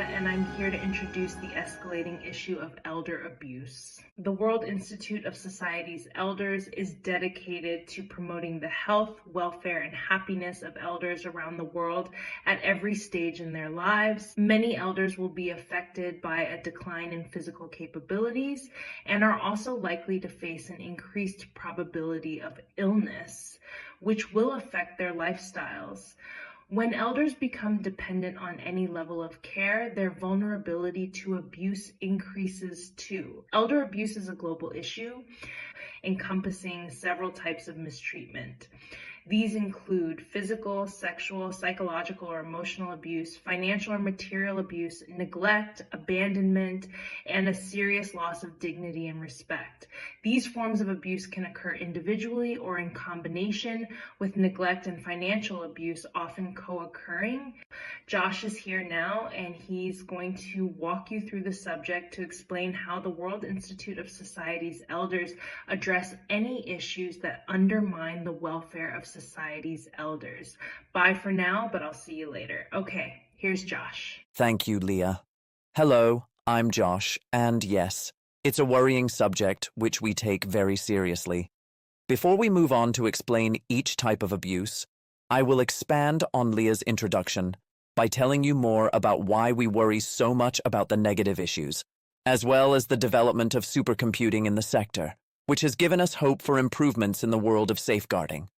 and I'm here to introduce the escalating issue of elder abuse. The World Institute of Society's Elders is dedicated to promoting the health, welfare, and happiness of elders around the world at every stage in their lives. Many elders will be affected by a decline in physical capabilities and are also likely to face an increased probability of illness, which will affect their lifestyles. When elders become dependent on any level of care, their vulnerability to abuse increases too. Elder abuse is a global issue encompassing several types of mistreatment. These include physical, sexual, psychological, or emotional abuse, financial or material abuse, neglect, abandonment, and a serious loss of dignity and respect. These forms of abuse can occur individually or in combination, with neglect and financial abuse often co-occurring. Josh is here now, and he's going to walk you through the subject to explain how the World Institute of Society's Elders address any issues that undermine the welfare of society's elders. Bye for now, but I'll see you later. Okay, here's Josh. Thank you, Leah. Hello, I'm Josh, and yes, it's a worrying subject which we take very seriously. Before we move on to explain each type of abuse, I will expand on Leah's introduction by telling you more about why we worry so much about the negative issues, as well as the development of supercomputing in the sector, which has given us hope for improvements in the world of safeguarding.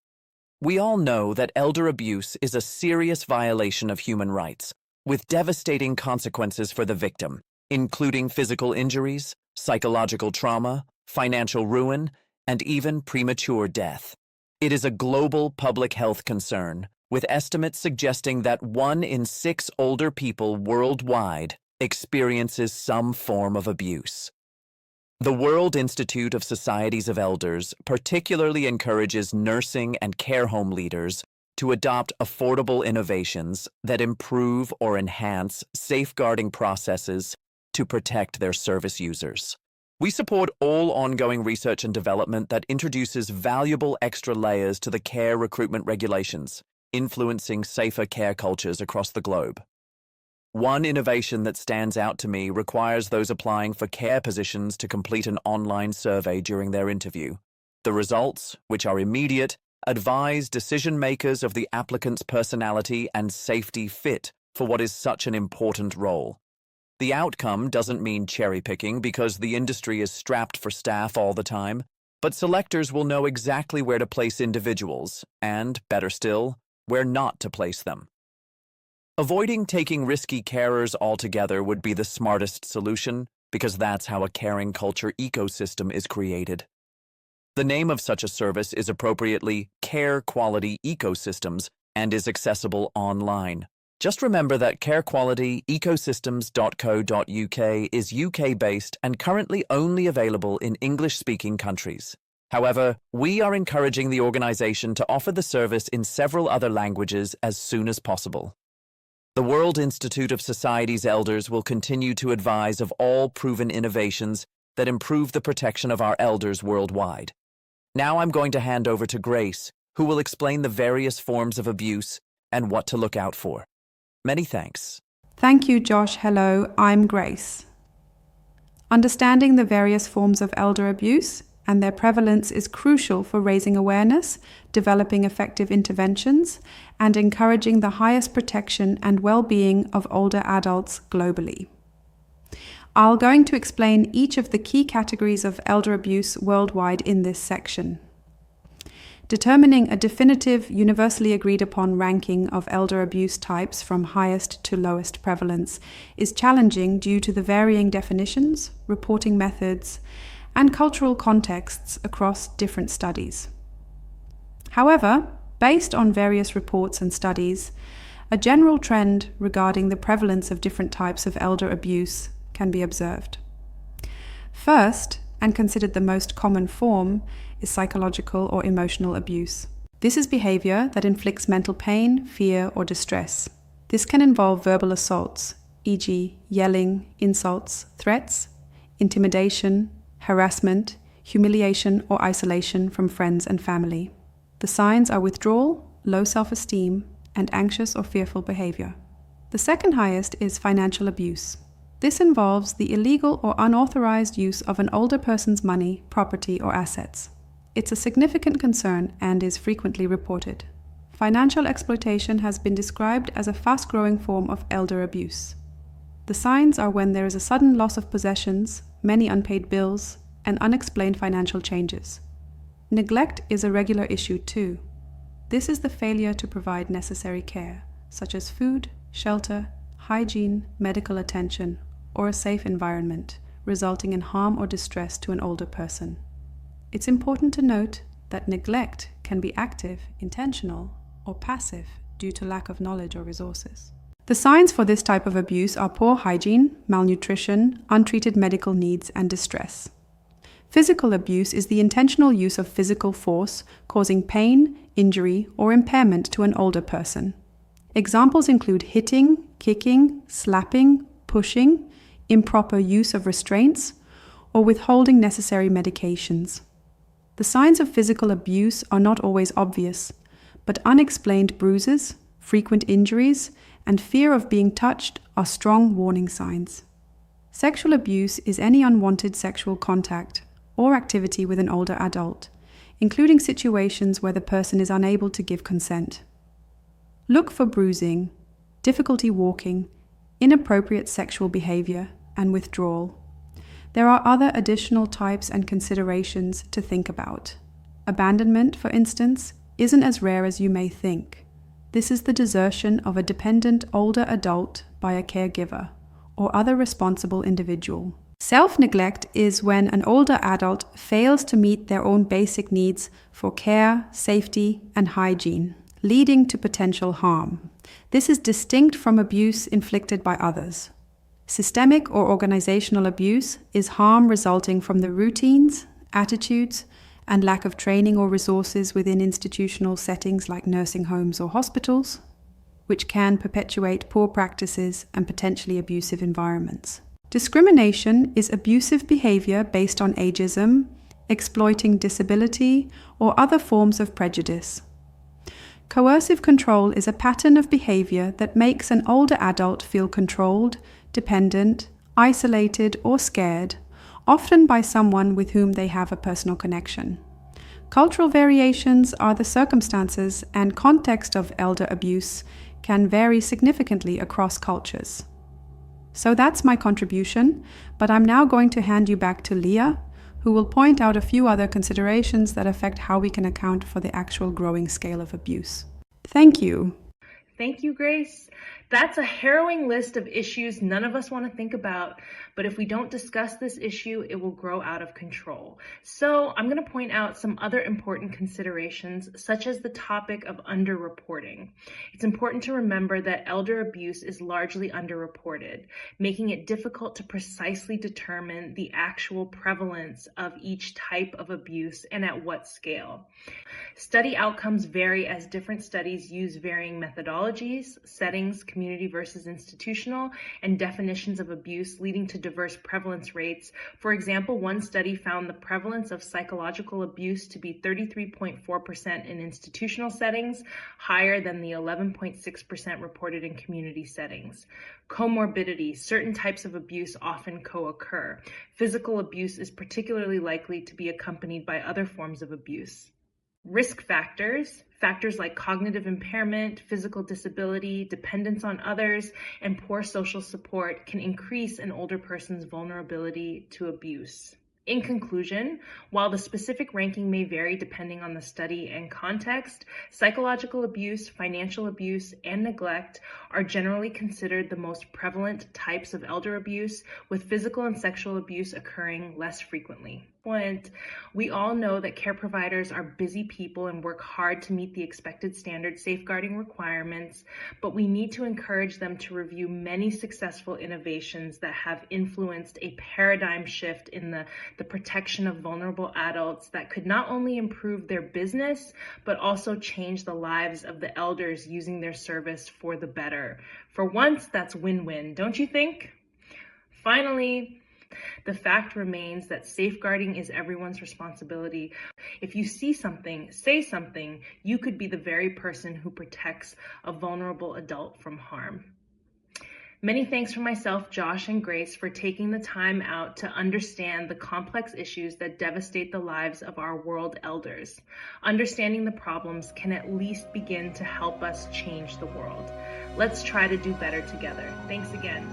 We all know that elder abuse is a serious violation of human rights, with devastating consequences for the victim, including physical injuries, psychological trauma, financial ruin, and even premature death. It is a global public health concern, with estimates suggesting that 1 in 6 older people worldwide experiences some form of abuse. The World Institute of Societies of Elders particularly encourages nursing and care home leaders to adopt affordable innovations that improve or enhance safeguarding processes to protect their service users. We support all ongoing research and development that introduces valuable extra layers to the care recruitment regulations, influencing safer care cultures across the globe. One innovation that stands out to me requires those applying for care positions to complete an online survey during their interview. The results, which are immediate, advise decision makers of the applicant's personality and safety fit for what is such an important role. The outcome doesn't mean cherry-picking because the industry is strapped for staff all the time, but selectors will know exactly where to place individuals and, better still, where not to place them. Avoiding taking risky carers altogether would be the smartest solution because that's how a caring culture ecosystem is created. The name of such a service is appropriately Care Quality Ecosystems and is accessible online. Just remember that carequalityecosystems.co.uk is UK-based and currently only available in English-speaking countries. However, we are encouraging the organization to offer the service in several other languages as soon as possible. The World Institute of Society's Elders will continue to advise of all proven innovations that improve the protection of our elders worldwide. Now I'm going to hand over to Grace, who will explain the various forms of abuse and what to look out for. Many thanks. Thank you, Josh. Hello, I'm Grace. Understanding the various forms of elder abuse and their prevalence is crucial for raising awareness, developing effective interventions, and encouraging the highest protection and well-being of older adults globally. I'm going to explain each of the key categories of elder abuse worldwide in this section. Determining a definitive, universally agreed upon ranking of elder abuse types from highest to lowest prevalence is challenging due to the varying definitions, reporting methods, and cultural contexts across different studies. However, based on various reports and studies, a general trend regarding the prevalence of different types of elder abuse can be observed. First, and considered the most common form, is psychological or emotional abuse. This is behavior that inflicts mental pain, fear, or distress. This can involve verbal assaults, e.g., yelling, insults, threats, intimidation, harassment, humiliation, or isolation from friends and family. The signs are withdrawal, low self-esteem, and anxious or fearful behavior. The second highest is financial abuse. This involves the illegal or unauthorized use of an older person's money, property, or assets. It's a significant concern and is frequently reported. Financial exploitation has been described as a fast-growing form of elder abuse. The signs are when there is a sudden loss of possessions, many unpaid bills, and unexplained financial changes. Neglect is a regular issue too. This is the failure to provide necessary care, such as food, shelter, hygiene, medical attention, or a safe environment, resulting in harm or distress to an older person. It's important to note that neglect can be active, intentional, or passive due to lack of knowledge or resources. The signs for this type of abuse are poor hygiene, malnutrition, untreated medical needs, and distress. Physical abuse is the intentional use of physical force causing pain, injury, or impairment to an older person. Examples include hitting, kicking, slapping, pushing, improper use of restraints, or withholding necessary medications. The signs of physical abuse are not always obvious, but unexplained bruises, frequent injuries, and fear of being touched are strong warning signs. Sexual abuse is any unwanted sexual contact or activity with an older adult, including situations where the person is unable to give consent. Look for bruising, difficulty walking, inappropriate sexual behavior, and withdrawal. There are other additional types and considerations to think about. Abandonment, for instance, isn't as rare as you may think. This is the desertion of a dependent older adult by a caregiver or other responsible individual. Self-neglect is when an older adult fails to meet their own basic needs for care, safety, and hygiene, leading to potential harm. This is distinct from abuse inflicted by others. Systemic or organizational abuse is harm resulting from the routines, attitudes, and lack of training or resources within institutional settings like nursing homes or hospitals, which can perpetuate poor practices and potentially abusive environments. Discrimination is abusive behavior based on ageism, exploiting disability, or other forms of prejudice. Coercive control is a pattern of behavior that makes an older adult feel controlled, dependent, isolated, or scared, often by someone with whom they have a personal connection. Cultural variations are the circumstances and context of elder abuse can vary significantly across cultures. So that's my contribution, but I'm now going to hand you back to Leah, who will point out a few other considerations that affect how we can account for the actual growing scale of abuse. Thank you. Thank you, Grace. That's a harrowing list of issues none of us want to think about, but if we don't discuss this issue, it will grow out of control. So I'm going to point out some other important considerations, such as the topic of underreporting. It's important to remember that elder abuse is largely underreported, making it difficult to precisely determine the actual prevalence of each type of abuse and at what scale. Study outcomes vary as different studies use varying methodologies, settings, community versus institutional, and definitions of abuse, leading to diverse prevalence rates. For example, one study found the prevalence of psychological abuse to be 33.4% in institutional settings, higher than the 11.6% reported in community settings. Comorbidity: certain types of abuse often co-occur. Physical abuse is particularly likely to be accompanied by other forms of abuse. Risk factors like cognitive impairment, physical disability, dependence on others, and poor social support can increase an older person's vulnerability to abuse. In conclusion, while the specific ranking may vary depending on the study and context, psychological abuse, financial abuse, and neglect are generally considered the most prevalent types of elder abuse, with physical and sexual abuse occurring less frequently. We all know that care providers are busy people and work hard to meet the expected standard safeguarding requirements, but we need to encourage them to review many successful innovations that have influenced a paradigm shift in the protection of vulnerable adults that could not only improve their business, but also change the lives of the elders using their service for the better. For once, that's win-win, don't you think? Finally, the fact remains that safeguarding is everyone's responsibility. If you see something, say something. You could be the very person who protects a vulnerable adult from harm. Many thanks from myself, Josh, and Grace for taking the time out to understand the complex issues that devastate the lives of our world elders. Understanding the problems can at least begin to help us change the world. Let's try to do better together. Thanks again.